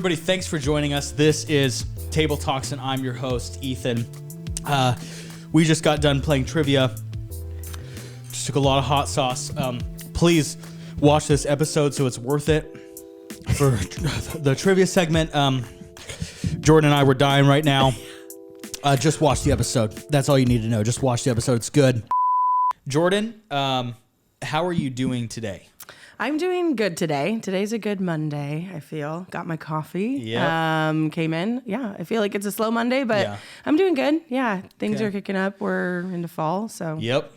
everybody. Thanks for joining us. This is TableTalks, and I'm your host, Ethan. We just got done playing trivia. Just took a lot of hot sauce. Please watch this episode so it's worth it. For the trivia segment, Jordan and I were dying right now. Just watch the episode. That's all you need to know. Just watch the episode. It's good. Jordan, how are you doing today? I'm doing good today. Today's a good Monday, I feel. Got my coffee. Yeah. Came in. Yeah, I feel like it's a slow Monday, but I'm doing good. Yeah, things are kicking up. We're into fall, so. Yep.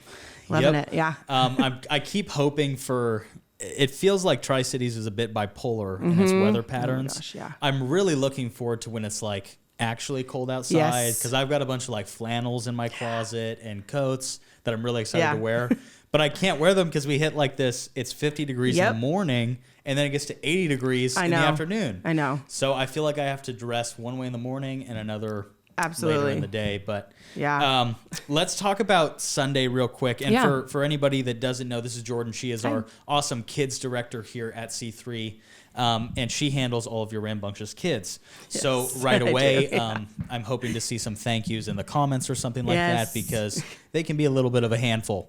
Loving it, yeah. I keep hoping for... It feels like Tri-Cities is a bit bipolar in its weather patterns. Oh, gosh, yeah. I'm really looking forward to when it's like actually cold outside, because I've got a bunch of like flannels in my closet and coats that I'm really excited to wear. But I can't wear them because we hit like this. It's 50 degrees in the morning, and then it gets to 80 degrees in the afternoon. I know. So I feel like I have to dress one way in the morning and another Absolutely later in the day. But yeah, let's talk about Sunday real quick. And for anybody that doesn't know, this is Jordan. She is our awesome kids director here at C3. And she handles all of your rambunctious kids. Yes, so right away, I'm hoping to see some thank yous in the comments or something like that, because they can be a little bit of a handful.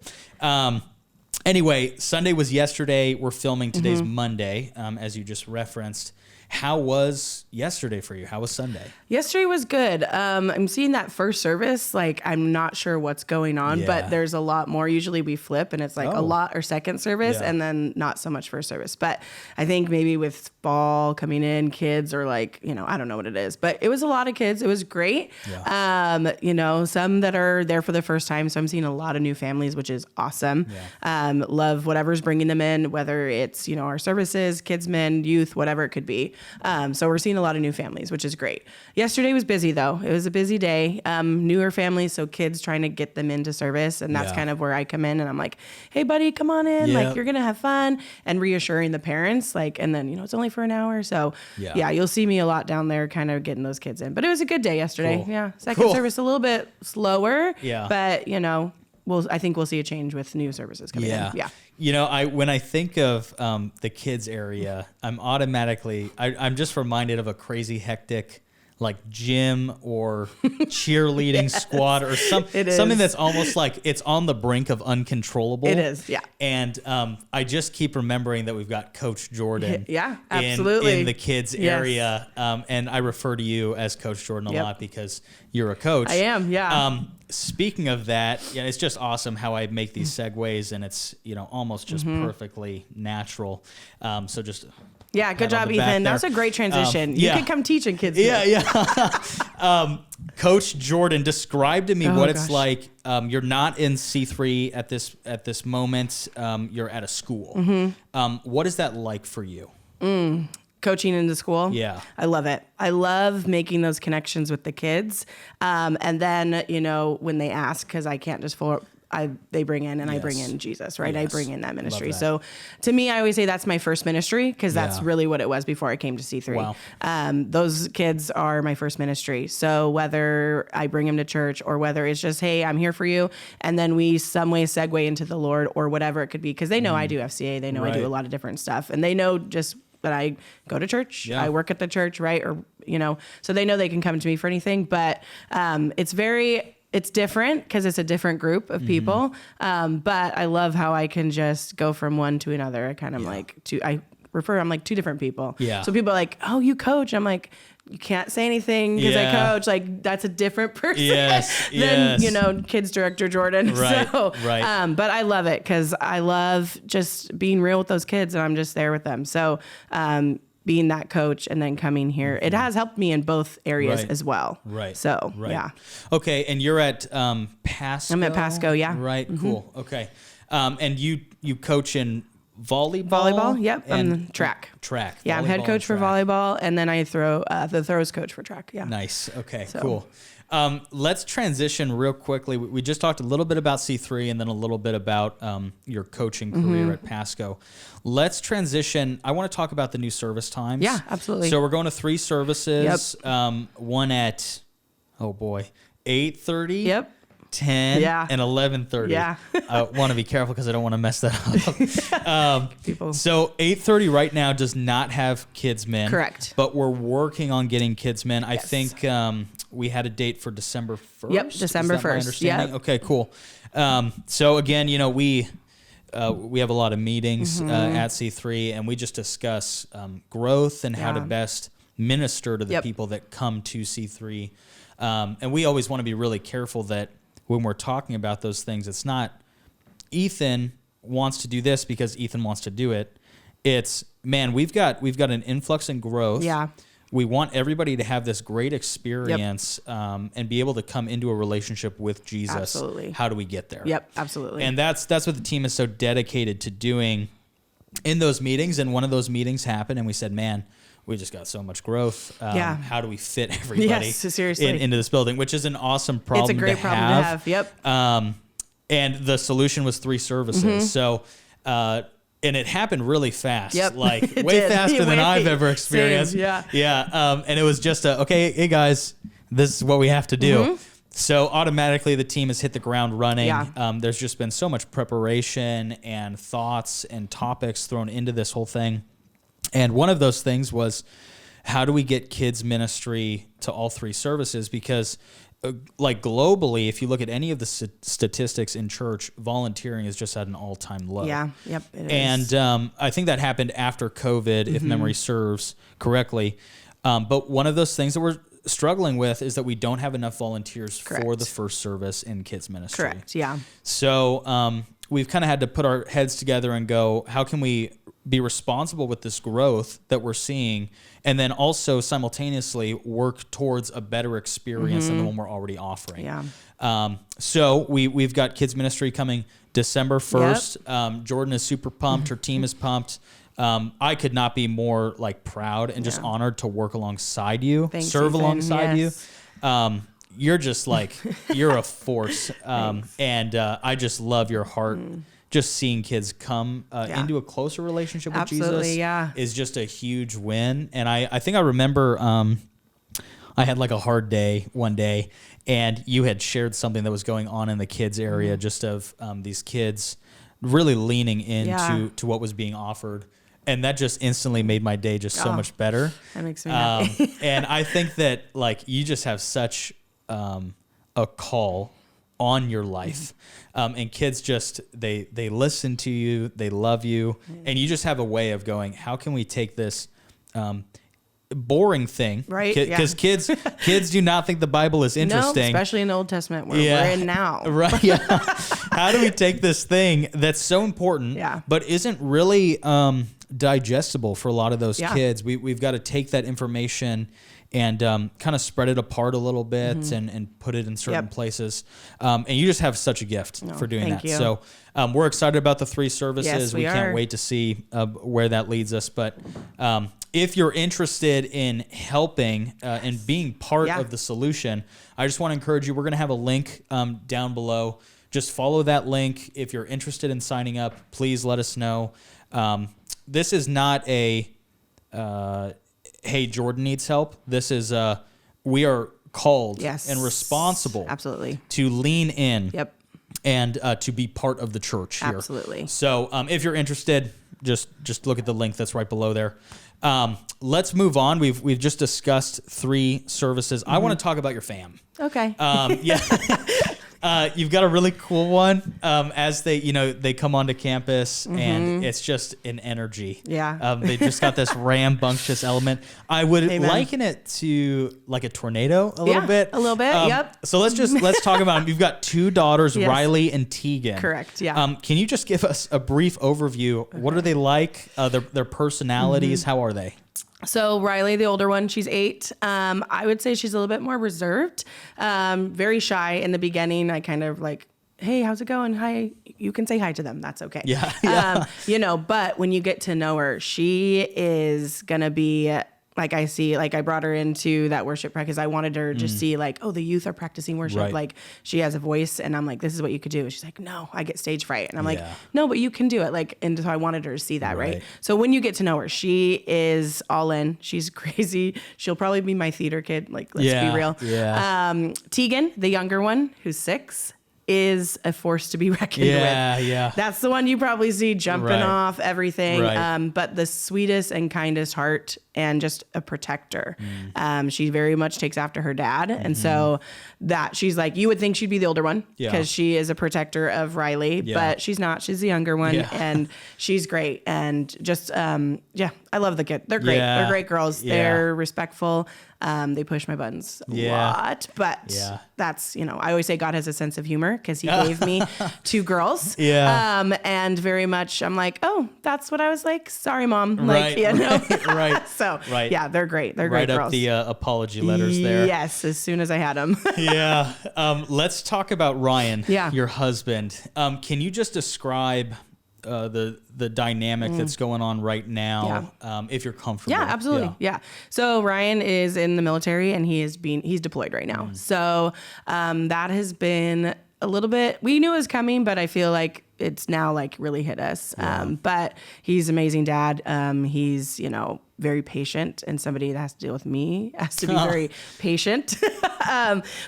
Anyway, Sunday was yesterday. We're filming today's Monday, as you just referenced. How was yesterday for you? How was Sunday? Yesterday was good. I'm seeing that first service. Like, I'm not sure what's going on, but there's a lot more. Usually we flip and it's like a lot or second service and then not so much first service. But I think maybe with fall coming in, kids are like, I don't know what it is, but it was a lot of kids. It was great. Yeah. Some that are there for the first time. So I'm seeing a lot of new families, which is awesome. Yeah. Love whatever's bringing them in, whether it's, our services, kids, men, youth, whatever it could be. So we're seeing a lot of new families, which is great. Yesterday was busy though. It was a busy day. Newer families, so kids trying to get them into service. And that's kind of where I come in and I'm like, hey buddy, come on in. Like, you're going to have fun, and reassuring the parents, like, and then, it's only for an hour. So you'll see me a lot down there kind of getting those kids in, but it was a good day yesterday. Cool. Yeah. Second service, a little bit slower, but I think we'll see a change with new services coming in. Yeah. When I think of the kids area, I'm just reminded of a crazy hectic like gym or cheerleading squad or something that's almost like it's on the brink of uncontrollable. It is, yeah. And I just keep remembering that we've got Coach Jordan absolutely. in the kids area. And I refer to you as Coach Jordan a lot because you're a coach. I am, yeah. Speaking of that, it's just awesome how I make these segues, and it's, almost just perfectly natural. So just... Yeah, good job, Ethan. That was a great transition. You could come teach in kids. Coach Jordan, describe to me what it's like. You're not in C3 at this moment. You're at a school. What is that like for you? Coaching in the school. Yeah. I love it. I love making those connections with the kids. And then, when they ask, because I can't just they bring in, and I bring in Jesus, right? I bring in that ministry. So to me, I always say that's my first ministry, because that's really what it was before I came to C3. Wow. Those kids are my first ministry. So whether I bring them to church or whether it's just, hey, I'm here for you, and then we some way segue into the Lord or whatever it could be, because they know I do FCA. They know I do a lot of different stuff, and they know just that I go to church. I work at the church, right? Or, so they know they can come to me for anything, but it's different because it's a different group of people. But I love how I can just go from one to another. I kind of I'm like two different people. Yeah. So people are like, oh, you coach. I'm like, you can't say anything because I coach. Like, that's a different person than, kids director Jordan. Right. So, but I love it because I love just being real with those kids, and I'm just there with them. So, being that coach and then coming here, it has helped me in both areas as well. Right. So, yeah. Okay. And you're at Pasco? I'm at Pasco, yeah. Right. Cool. Okay. And you coach in volleyball? Volleyball, yep. And track. Track. Yeah, I'm head coach for volleyball, and then I throw the throws coach for track. Yeah. Nice. Okay, cool. Let's transition real quickly. We just talked a little bit about C3 and then a little bit about your coaching career at Pasco. Let's transition. I want to talk about the new service times. Yeah, absolutely. So we're going to 3 services. Yep. One at, 8:30. Yep. 10 and 11:30. Yeah. I want to be careful because I don't want to mess that up. So 8:30 right now does not have Kids Men. Correct. But we're working on getting Kids Men. I think we had a date for December 1st. Yep, December 1st. Yep. Okay, cool. So again, we have a lot of meetings at C3, and we just discuss growth and how to best minister to the people that come to C3. And we always want to be really careful that when we're talking about those things, it's not Ethan wants to do this because Ethan wants to do it. It's, man, we've got an influx and growth. Yeah. We want everybody to have this great experience and be able to come into a relationship with Jesus. Absolutely. How do we get there? Yep, absolutely. And that's what the team is so dedicated to doing in those meetings. And one of those meetings happened, and we said, man, we just got so much growth. How do we fit everybody into this building, which is an awesome problem to have. It's a great problem to have. Yep. And the solution was 3 services. So, and it happened really fast, like way faster than I've ever experienced. Same, and it was just okay, hey guys, this is what we have to do. So automatically the team has hit the ground running. There's just been so much preparation and thoughts and topics thrown into this whole thing. And one of those things was, how do we get kids ministry to all 3 services? Because like globally, if you look at any of the statistics in church, volunteering is just at an all-time low. Yeah, yep, it is. And I think that happened after COVID, if memory serves correctly. But one of those things that we're struggling with is that we don't have enough volunteers for the first service in kids ministry. Correct, yeah. So we've kind of had to put our heads together and go, how can we be responsible with this growth that we're seeing, and then also simultaneously work towards a better experience than the one we're already offering. So we've got kids ministry coming December 1st. Jordan is super pumped. Her team is pumped. I could not be more like proud and just honored to work alongside you, serve Ethan. alongside you. You're just like, you're a force. And I just love your heart. Just seeing kids come into a closer relationship with Jesus is just a huge win. And I think I remember I had like a hard day one day, and you had shared something that was going on in the kids area, just of these kids really leaning into what was being offered. And that just instantly made my day just so much better. That makes me happy. And I think that like you just have such a call on your life. And kids just, they listen to you, they love you, and you just have a way of going, how can we take this boring thing? Right. Because kids do not think the Bible is interesting. No, especially in the Old Testament where we're in now. Right. Yeah. How do we take this thing that's so important, but isn't really digestible for a lot of those kids? We've got to take that information and kind of spread it apart a little bit and put it in certain places. And you just have such a gift for doing that. You. So we're excited about the 3 services. Yes, we can't wait to see where that leads us. But if you're interested in helping and being part of the solution, I just want to encourage you. We're going to have a link down below. Just follow that link. If you're interested in signing up, please let us know. This is not a... hey, Jordan needs help. This is we are called and responsible to lean in and to be part of the church here. Absolutely. So if you're interested, just look at the link that's right below there. Let's move on. We've just discussed 3 services. I want to talk about your fam. Okay. You've got a really cool one as they come onto campus, and it's just an energy. They just got this rambunctious element. I would liken it to like a tornado a little bit. A little bit, yep. So let's talk about them. You've got 2 daughters, Riley and Tegan. Correct, yeah. Can you just give us a brief overview? Okay. What are they like? Their personalities, how are they? So Riley, the older one, she's 8. I would say she's a little bit more reserved, very shy in the beginning. I kind of like, hey, how's it going? Hi. You can say hi to them. That's okay. Yeah. But when you get to know her, she is going to be like, I brought her into that worship practice. I wanted her to see like, oh, the youth are practicing worship. Right. Like she has a voice, and I'm like, this is what you could do. And she's like, no, I get stage fright. And I'm like, no, but you can do it. Like, and so I wanted her to see that. Right. So when you get to know her, she is all in. She's crazy. She'll probably be my theater kid. Like, let's be real. Yeah. Tegan, the younger one, who's 6. is a force to be reckoned with. Yeah. That's the one you probably see jumping off everything. Right. But the sweetest and kindest heart and just a protector. She very much takes after her dad. And so that she's like, you would think she'd be the older one because she is a protector of Riley, but she's not. She's the younger one and she's great. And just, I love the kid. They're great. They're great girls. They're respectful. They push my buttons a lot, but that's, I always say God has a sense of humor because he gave me 2 girls. And very much I'm like, oh, that's what I was like. Sorry, mom. Like, Right. So yeah, they're great. They're great girls. Right up the apology letters there. Yes. As soon as I had them. Let's talk about Ryan, Yeah. your husband. Can you just describe the dynamic that's going on right now, if you're comfortable? Yeah, absolutely. Yeah. So Ryan is in the military and he's deployed right now. So that has been a little bit, we knew it was coming, but I feel like it's now like really hit us. But he's an amazing dad. He's, very patient, and somebody that has to deal with me has to be very patient.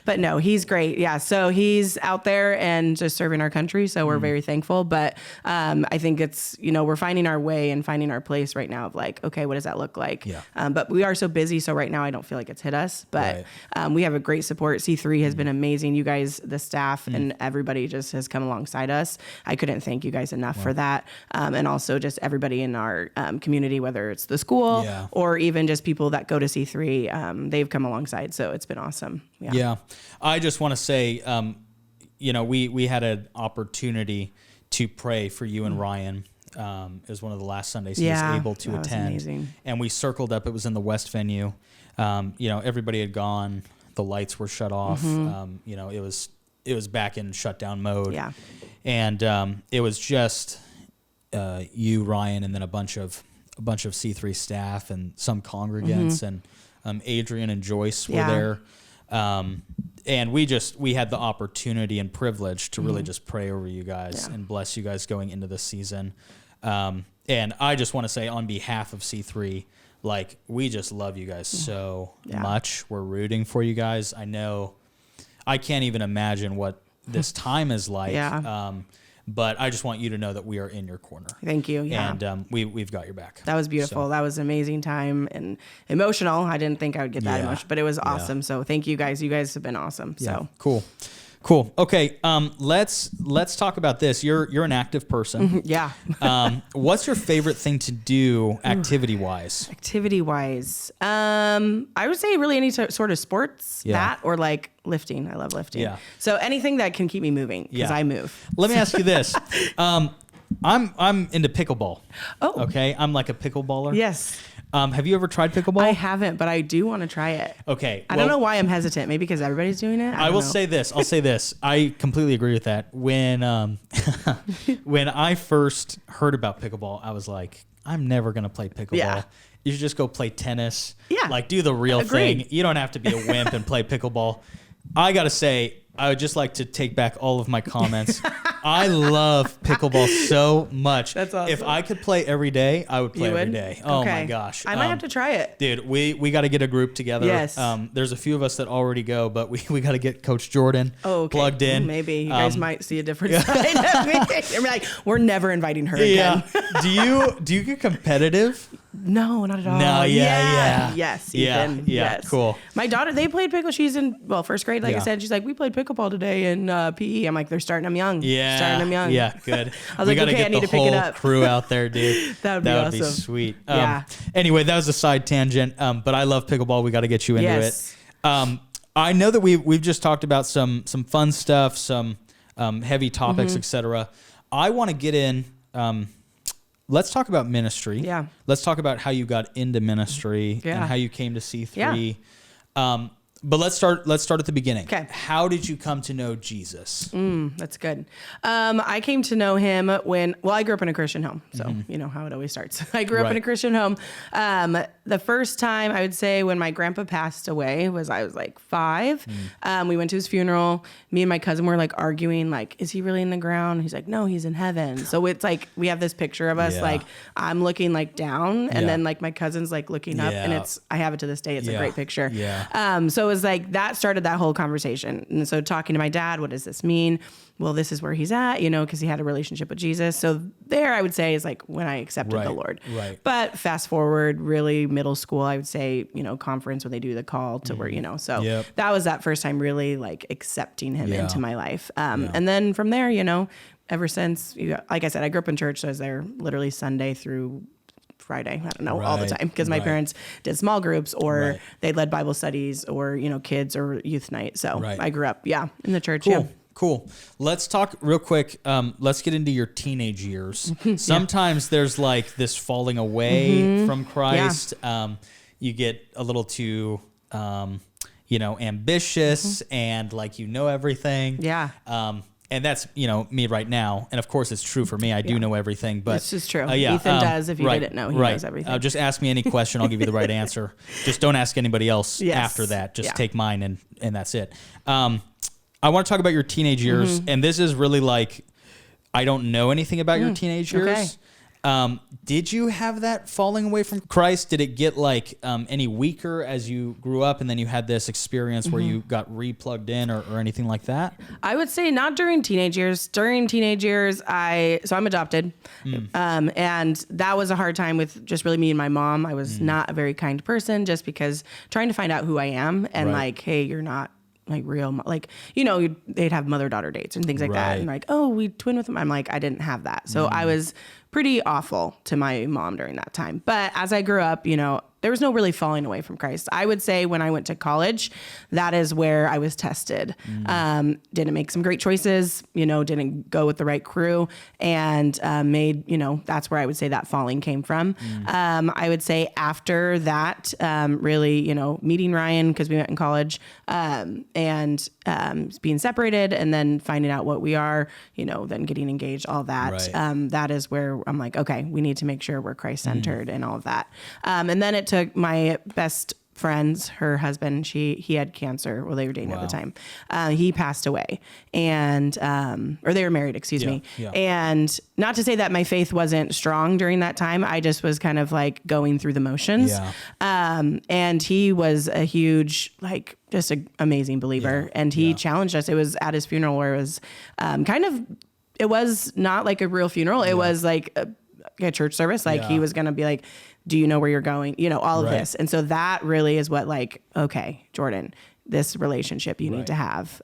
But no, he's great. Yeah. So he's out there and just serving our country. So we're very thankful. But I think it's, we're finding our way and finding our place right now of like, okay, what does that look like? Yeah. But we are so busy. So right now I don't feel like it's hit us, but we have a great support. C3 has been amazing. You guys, the staff and everybody just has come alongside us. I couldn't thank you guys enough for that. And also just everybody in our community, whether it's the school or even just people that go to C3, they've come alongside. So it's been awesome. Yeah. I just want to say, we had an opportunity to pray for you and Ryan. It was one of the last Sundays he was able to attend. Amazing. And we circled up. It was in the West venue. Everybody had gone. The lights were shut off. It was back in shutdown mode. Yeah. And it was just you, Ryan, and then a bunch of C3 staff and some congregants, and Adrian and Joyce were there. And we had the opportunity and privilege to really just pray over you guys and bless you guys going into the season. And I just want to say on behalf of C3, like, we just love you guys so much. We're rooting for you guys. I can't even imagine what this time is like. But I just want you to know that we are in your corner. Thank you. Yeah. And we've got your back. That was beautiful. So. That was an amazing time and emotional. I didn't think I would get that emotional, but it was awesome. So thank you guys. You guys have been awesome. So cool. Okay. Let's talk about this. You're an active person. Yeah. What's your favorite thing to do activity-wise? Activity-wise, I would say really any sort of sports, that or like lifting. I love lifting. Yeah. So anything that can keep me moving because I move. Let me ask you this. I'm into pickleball. Oh. Okay. I'm like a pickleballer. Yes. Have you ever tried pickleball? I haven't, but I do want to try it. Okay. I don't know why I'm hesitant. Maybe because everybody's doing it. I will say this. I'll say this. I completely agree with that. When when I first heard about pickleball, I was like, I'm never going to play pickleball. Yeah. You should just go play tennis. Yeah. Like, do the real thing. You don't have to be a wimp and play pickleball. I got to say, I would just like to take back all of my comments. I love pickleball so much. That's awesome. If I could play every day, I would play every day. Oh my gosh. I might have to try it. Dude, we got to get a group together. Yes. There's a few of us that already go, but we got to get Coach Jordan plugged in. Maybe you guys might see a different side of me. I'm like, we're never inviting her again. Do you get competitive? No, not at all. No, Yes, Ethan. Yes. Cool. My daughter, they played pickle. She's in, first grade, like I said. She's like, we played pickleball today in PE. I'm like, they're starting them young. Yeah. Starting them young. Yeah, good. I was like, okay, I need to pick it up. Crew out there, dude. That would be sweet. Anyway, that was a side tangent, but I love pickleball. We got to get you into it. I know that we've just talked about some fun stuff, some heavy topics, etc. I want to get in... let's talk about ministry. Yeah. Let's talk about how you got into ministry and how you came to C3. Yeah. But let's start at the beginning. Okay. How did you come to know Jesus? That's good. I came to know him I grew up in a Christian home. So you know how it always starts. I grew up in a Christian home. The first time I would say when my grandpa passed away I was like 5. We went to his funeral. Me and my cousin were like arguing, like, is he really in the ground? He's like, no, he's in heaven. So it's like, we have this picture of us, like I'm looking like down and then like my cousin's like looking up and I have it to this day. It's a great picture. Yeah. So it was like that started that whole conversation. And so talking to my dad, what does this mean? Well, this is where he's at, because he had a relationship with Jesus. So there I would say is like when I accepted the Lord. Right. But fast forward, really middle school, I would say, conference when they do the call to where, so that was that first time really like accepting him into my life. And then from there, ever since, like I said, I grew up in church. So I was there literally Sunday through Friday. I don't know, all the time because my parents did small groups or they led Bible studies or, kids or youth night. So I grew up, in the church. Cool. Yeah. Cool. Let's talk real quick. Let's get into your teenage years. Sometimes there's like this falling away from Christ. You get a little too, ambitious and like, everything. Yeah. And that's, me right now. And of course it's true for me. I do know everything, but this is true. Ethan does. If you didn't know, he knows everything. Just ask me any question. I'll give you the right answer. Just don't ask anybody else after that. Just take mine and that's it. I want to talk about your teenage years. And this is really like, I don't know anything about your teenage years. Okay. Did you have that falling away from Christ? Did it get like any weaker as you grew up and then you had this experience where you got re-plugged in or anything like that? I would say not during teenage years. During teenage years, I'm adopted. And that was a hard time with just really me and my mom. I was not a very kind person just because trying to find out who I am and like, hey, you're not like real, like, they'd have mother-daughter dates and things like that. And like, oh, we twin with them. I'm like, I didn't have that. So I was pretty awful to my mom during that time. But as I grew up, there was no really falling away from Christ. I would say when I went to college, that is where I was tested. Didn't make some great choices, didn't go with the right crew and made, that's where I would say that falling came from. I would say after that, really, meeting Ryan because we went in college and being separated and then finding out what we are, then getting engaged, all that. That is where I'm like, okay, we need to make sure we're Christ-centered and all of that. And then it took my best friends, her husband, he had cancer. Well, they were dating at the time. He passed away and, or they were married, excuse me. Yeah. And not to say that my faith wasn't strong during that time. I just was kind of like going through the motions. And he was a huge, like just an amazing believer. And he challenged us. It was at his funeral where it was, it was not like a real funeral. It was like a church service. Like he was going to be like, do you know where you're going? All of this. And so that really is what like, okay, Jordan, this relationship you need to have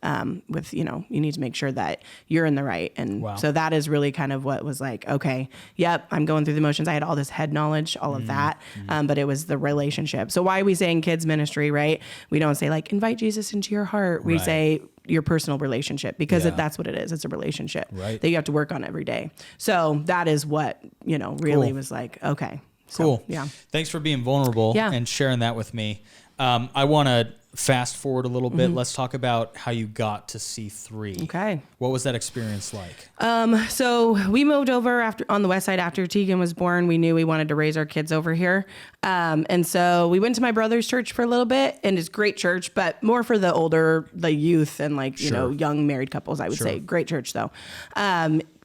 with, you need to make sure that you're in the right. And so that is really kind of what was like, okay, yep, I'm going through the motions. I had all this head knowledge, all of that. But it was the relationship. So why are we saying kids ministry, right? We don't say like, invite Jesus into your heart. We say your personal relationship because that's what it is. It's a relationship that you have to work on every day. So that is what, really was like, okay. Cool. So, yeah. Thanks for being vulnerable and sharing that with me. I want to fast forward a little bit. Let's talk about how you got to C3. Okay. What was that experience like? So we moved over on the west side after Tegan was born. We knew we wanted to raise our kids over here. And so we went to my brother's church for a little bit, and it's great church, but more for the youth and like, young married couples, I would say. Great church though.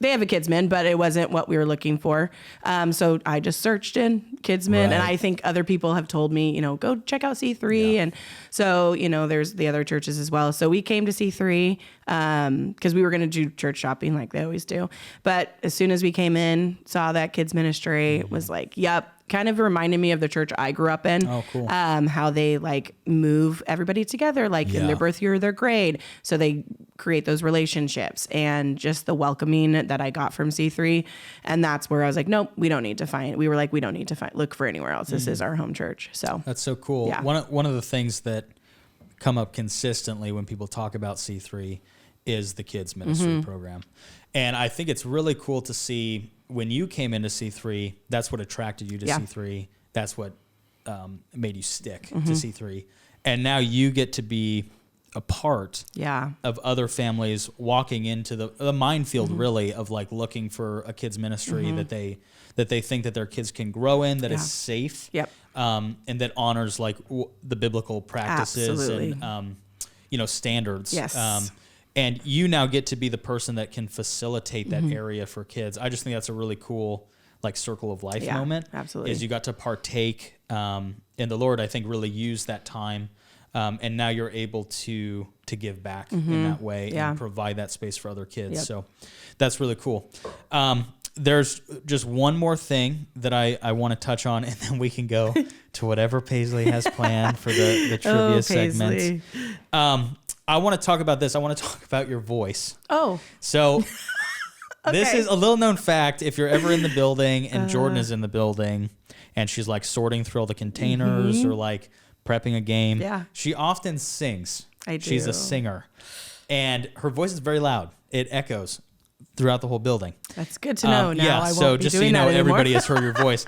They have a kidsman, but it wasn't what we were looking for. So I just searched in kidsman, and I think other people have told me, go check out C3. And so, there's the other churches as well. So we came to C3 because we were going to do church shopping like they always do. But as soon as we came in, saw that kids ministry, was like, yep. Kind of reminded me of the church I grew up in. Oh, cool. How they like move everybody together, like in their birth year, their grade. So they create those relationships and just the welcoming that I got from C3. And that's where I was like, nope, we don't need to look for anywhere else. This is our home church. So that's so cool. Yeah. One of the things that come up consistently when people talk about C3 is the kids ministry program. And I think it's really cool to see when you came into C3, that's what attracted you to C3. That's what made you stick to C3. And now you get to be a part of other families walking into the minefield really of like looking for a kids ministry that they think that their kids can grow in, that is safe, and that honors like the biblical practices and standards. Yes. And you now get to be the person that can facilitate that area for kids. I just think that's a really cool like circle of life moment. Absolutely. Is you got to partake, and the Lord, I think, really used that time and now you're able to give back in that way and provide that space for other kids. So that's really cool. There's just one more thing that I want to touch on, and then we can go to whatever Pazely has planned for the trivia segment. I want to talk about this. I want to talk about your voice. Oh. So this is a little known fact. If you're ever in the building and Jordan is in the building and she's like sorting through all the containers or like prepping a game, she often sings. I do. She's a singer. And her voice is very loud. It echoes throughout the whole building. That's good to know. Now I won't so be just so doing you know, that anymore. everybody has heard your voice.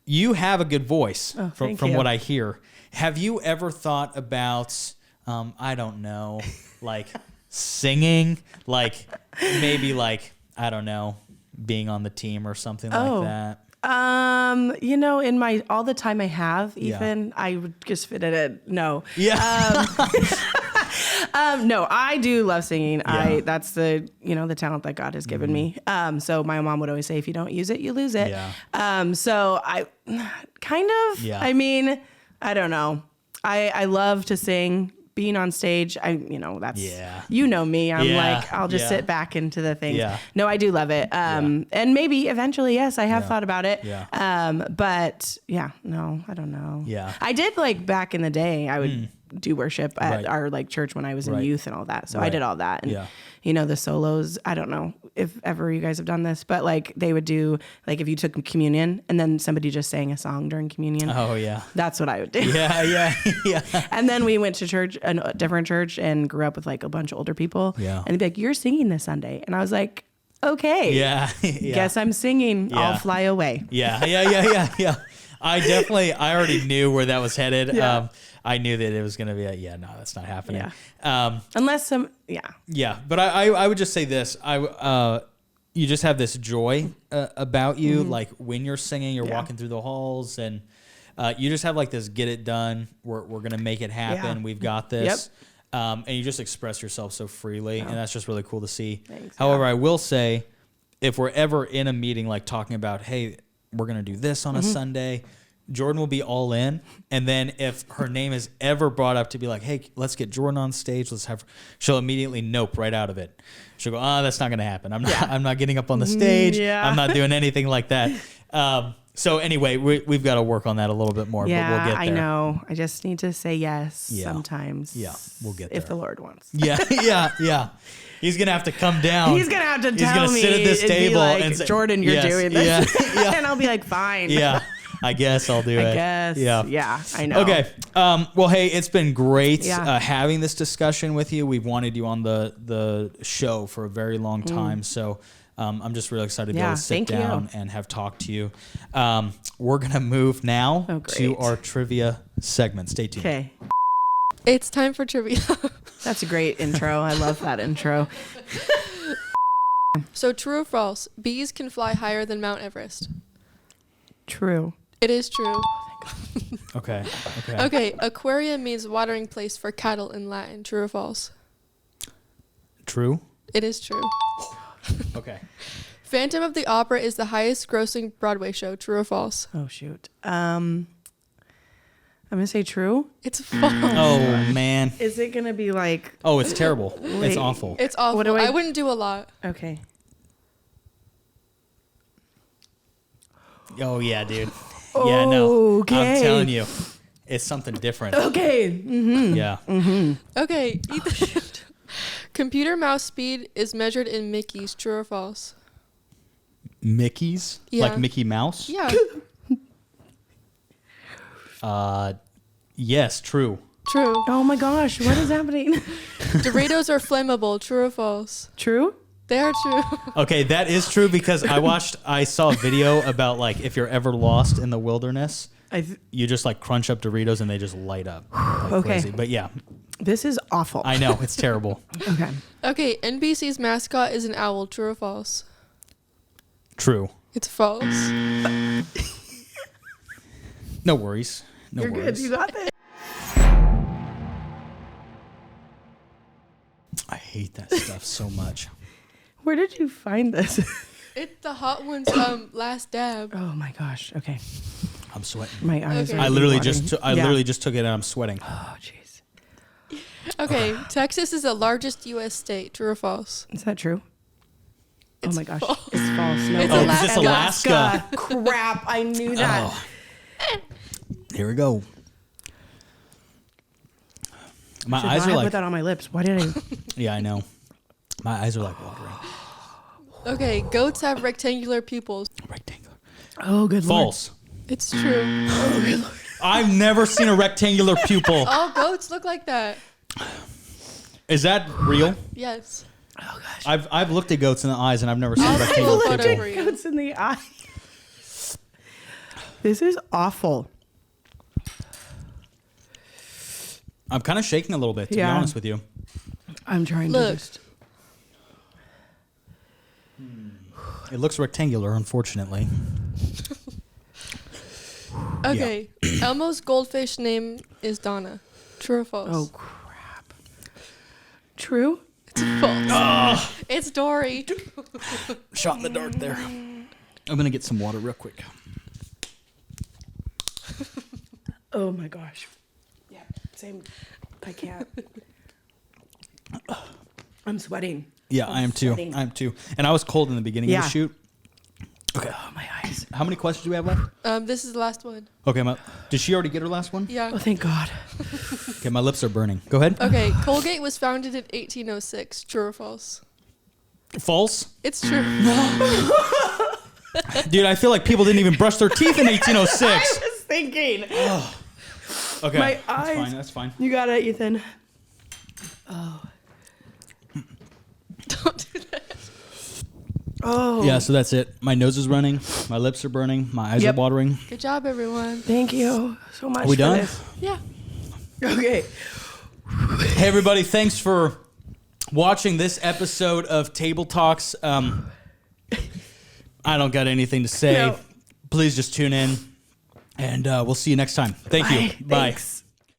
You have a good voice from what I hear. Have you ever thought about, I don't know, like singing, like maybe like, I don't know, being on the team or something like that? In my all the time I have, Ethan, I would just fit it in. No. Yeah. No, I do love singing. That's the talent that God has given me. So my mom would always say, if you don't use it, you lose it. Yeah. So I kind of, I mean, I don't know. I love to sing. Being on stage, that's you know me. I'm like, I'll just sit back into the things. Yeah. No, I do love it. And maybe eventually, yes, I have thought about it. Yeah. But no, I don't know. Yeah. I did like back in the day, I would do worship at our like church when I was in youth and all that. So I did all that. And the solos, I don't know if ever you guys have done this, but like they would do like if you took communion and then somebody just sang a song during communion. Oh yeah. That's what I would do. Yeah. And then we went to church, a different church, and grew up with like a bunch of older people. Yeah. And they'd be like, "You're singing this Sunday." And I was like, "Okay. Yeah. Guess I'm singing. Yeah. I'll fly away." Yeah. I already knew where that was headed. Yeah. I knew that it was going to be no, that's not happening. Yeah. Unless Yeah. But I would just say this. You just have this joy about you. Like when you're singing, you're walking through the halls and you just have like this, get it done. We're going to make it happen. Yeah. We've got this. Yep. And you just express yourself so freely. And that's just really cool to see. Thanks, However, I will say if we're ever in a meeting, like talking about, hey, we're going to do this on a Sunday, Jordan will be all in. And then if her name is ever brought up to be like, hey, let's get Jordan on stage, she'll immediately nope right out of it. She'll go, that's not going to happen. I'm not getting up on the stage. Yeah. I'm not doing anything like that. So anyway, we've got to work on that a little bit more, but we'll get there. I know. I just need to say yes sometimes. Yeah, we'll get there. If the Lord wants. Yeah. He's going to have to come down. He's going to have to tell me. He's going to sit at this table and say, Jordan, you're doing this. Yeah. And I'll be like, fine. Yeah. I guess I'll do it. I guess. Yeah, I know. Okay. Well, hey, it's been great having this discussion with you. We've wanted you on the show for a very long time. So I'm just really excited to be able to sit down and have talked to you. We're going to move now to our trivia segment. Stay tuned. Okay. It's time for trivia. That's a great intro. I love that intro. So true or false, bees can fly higher than Mount Everest? True. It is true. Okay. Okay, aquarium means watering place for cattle in Latin. True or false? True. It is true. Okay. Phantom of the Opera is the highest grossing Broadway show. True or false? Oh, shoot. I'm going to say true. It's false. Oh, man. Is it going to be like... Oh, it's terrible. It's awful. It's awful. What do I wouldn't do a lot. Okay. Oh, yeah, dude. Yeah, no. I'm telling you. It's something different. Okay. Mm-hmm. Yeah. Mm-hmm. Okay. Computer mouse speed is measured in Mickeys. True or false? Mickeys? Yeah. Like Mickey Mouse? Yeah. Yes, true. True. Oh, my gosh. What is happening? Doritos are flammable. True or false? True. They are true. Okay, that is true because I saw a video about like if you're ever lost in the wilderness, you just like crunch up Doritos and they just light up. Like crazy. But yeah. This is awful. I know, it's terrible. Okay, NBC's mascot is an owl. True or false? True. It's false. No worries. You're good. You got this. I hate that stuff so much. Where did you find this? It's the Hot Ones last dab. Oh my gosh. Okay. I'm sweating. My eyes Okay. are I literally watering. literally just took it and I'm sweating. Oh, jeez. Okay, Texas is the largest U.S. state. True or false? Is that true? It's oh my gosh. false. It's false. No. It's Oh, is this Alaska? Crap. I knew that. Oh. Here we go. My Should eyes not are have like, put that on my lips. Why did I? yeah, I know. My eyes are like watering. Okay, goats have rectangular pupils. Rectangular. Oh, good lord. False. It's true. I've never seen a rectangular pupil. All goats look like that. Is that real? Yes. Oh gosh. I've looked at goats in the eyes and I've never seen a I'll rectangular pull a photo pupil. for you. Goats in the eye. This is awful. I'm kind of shaking a little bit, to be Yeah. honest with you. I'm trying Look. to just. It looks rectangular, unfortunately. Okay, Elmo's goldfish name is Donna. True or false? Oh crap. True. It's false. It's Dory. Shot in the dark there. I'm going to get some water real quick. Oh my gosh. Yeah. Same. I can't. I'm sweating. Yeah, I am too. sweating. I am too. And I was cold in the beginning of Yeah. the shoot. Okay. Oh my eyes. How many questions do we have left? This is the last one. Okay, did she already get her last one? Yeah. Oh thank God. Okay, my lips are burning. Go ahead. Okay, Colgate was founded in 1806. True or false? False? It's true. Dude, I feel like people didn't even brush their teeth in 1806. I was thinking. Okay. My That's eyes. fine. That's fine. You got it, Ethan. Oh. Don't do that. Oh. Yeah, so that's it. My nose is running. My lips are burning. My eyes Yep. are watering. Good job, everyone. Thank you so much. Are we for done? this. Yeah. Okay. Hey, everybody. Thanks for watching this episode of Table Talks. I don't got anything to say. No. Please just tune in, and we'll see you next time. Thank you. Bye. Thanks.